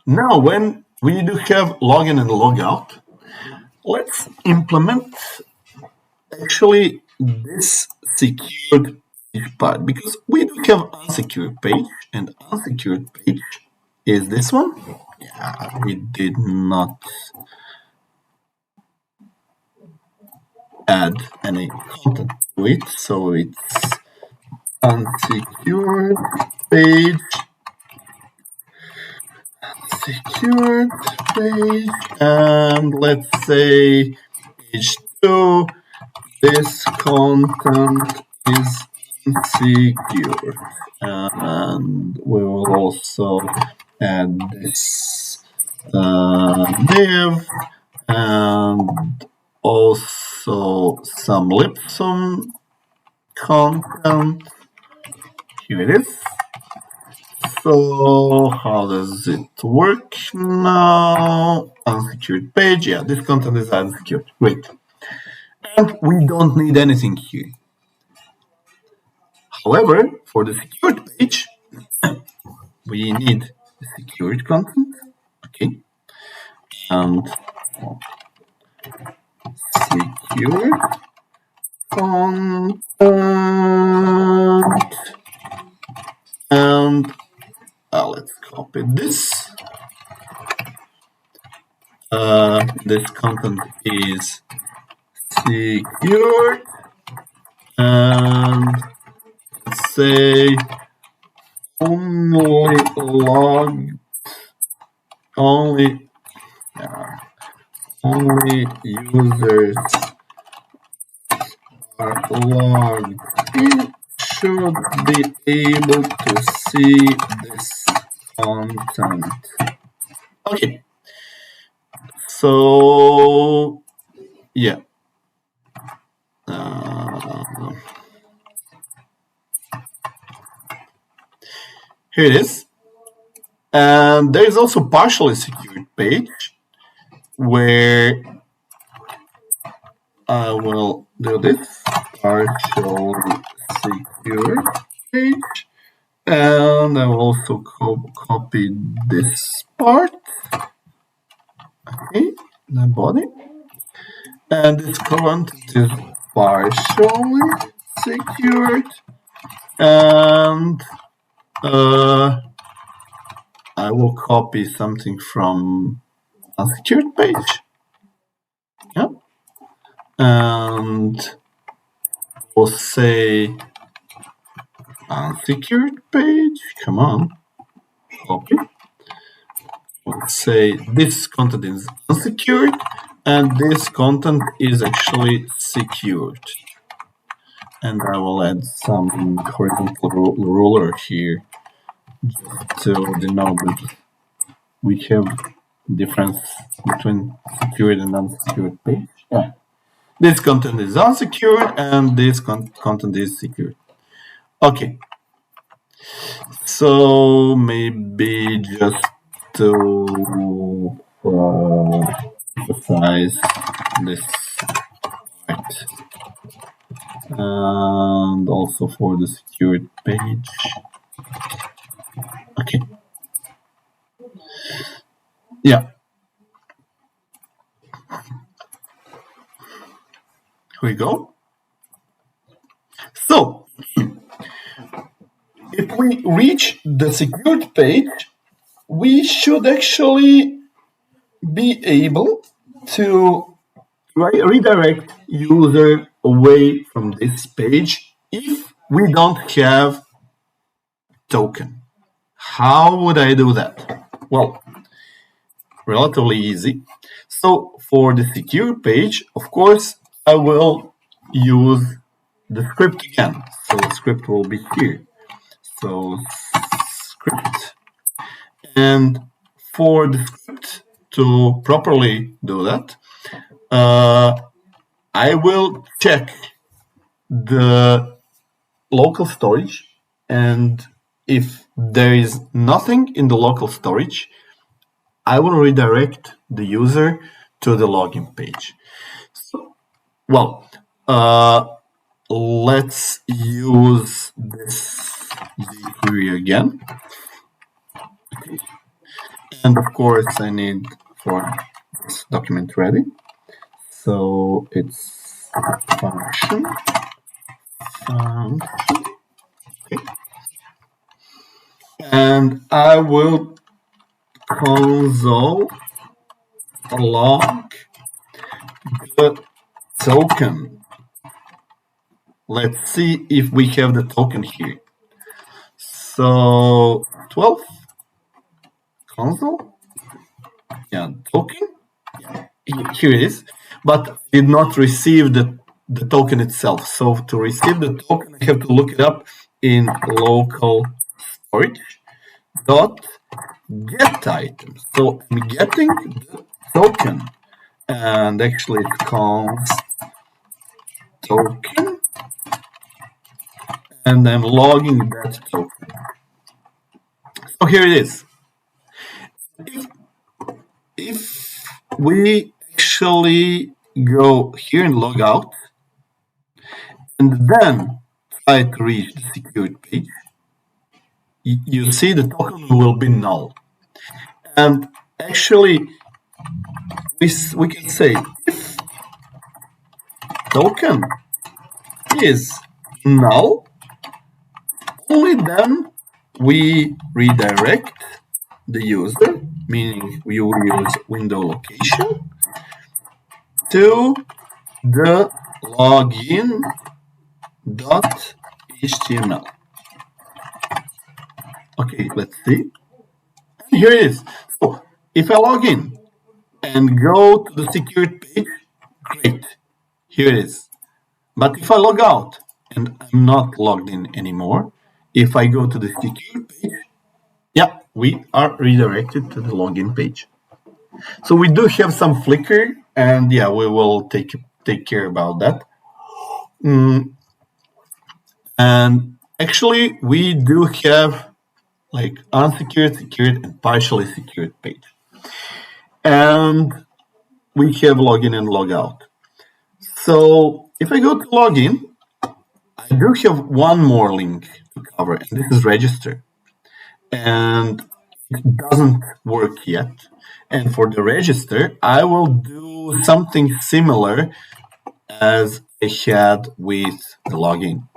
Now, when we do have login and logout, let's implement actually this secured page part, because we do have unsecured page, and unsecured page is this one. Yeah, we did not add any content to it, so it's unsecured page, secured page, and let's say page 2, this content is insecure, and we will also add this div and also some lipsum content. Here it is. So how does it work now? Unsecured page. Yeah, this content is unsecured. Great. And we don't need anything here. However, for the secured page, we need the secured content. Okay. And secured content. And let's copy this. This content is secured, and let's say only users are logged in should be able to see this content. Okay. So yeah. Here it is. And there is also partially secured page where I will do this partially secured page, and I will also copy this part. Okay, the body, and this content is partially secured, and I will copy something from unsecured page. Yeah. And we'll say unsecured page. Come on. Copy. We'll say this content is unsecured, and this content is actually secured. And I will add some horizontal ruler here just to denote that we have difference between secured and unsecured page. Yeah. This content is unsecured and this content is secured. Okay. So maybe just to emphasize this part, and also for the secured page. Okay. Yeah. Here we go. So, if we reach the secured page, we should actually be able to redirect user away from this page if we don't have token. How would I do that? Well, relatively easy. So for the secure page, of course, I will use the script again. So the script will be here. So script. And for the script to properly do that, I will check the local storage, and if there is nothing in the local storage, I will redirect the user to the login page. So, well, let's use this query again. Okay. And of course, I need for this document ready. So it's function. Okay. And I will console log the token. Let's see if we have the token here. So 12 console, yeah, token, here it is, but I did not receive the token itself. So to receive the token, I have to look it up in local storage dot get item. So I'm getting the token, and actually it calls token, and I'm logging that token. So here it is. If we actually go here and log out, and then try to reach the secured page, you see the token will be null. And actually, we can say if token is null, only then we redirect the user, meaning we will use window location, to the login.html. Okay, let's see. And here it is. So if I log in and go to the secured page, great. Here it is. But if I log out and I'm not logged in anymore, if I go to the secured page, yeah, we are redirected to the login page. So we do have some flicker, and yeah, we will take care about that. And actually, we do have like unsecured, secured, and partially secured page. And we have login and logout. So if I go to login, I do have one more link to cover, and this is register. And it doesn't work yet. And for the register, I will do something similar as I had with the login.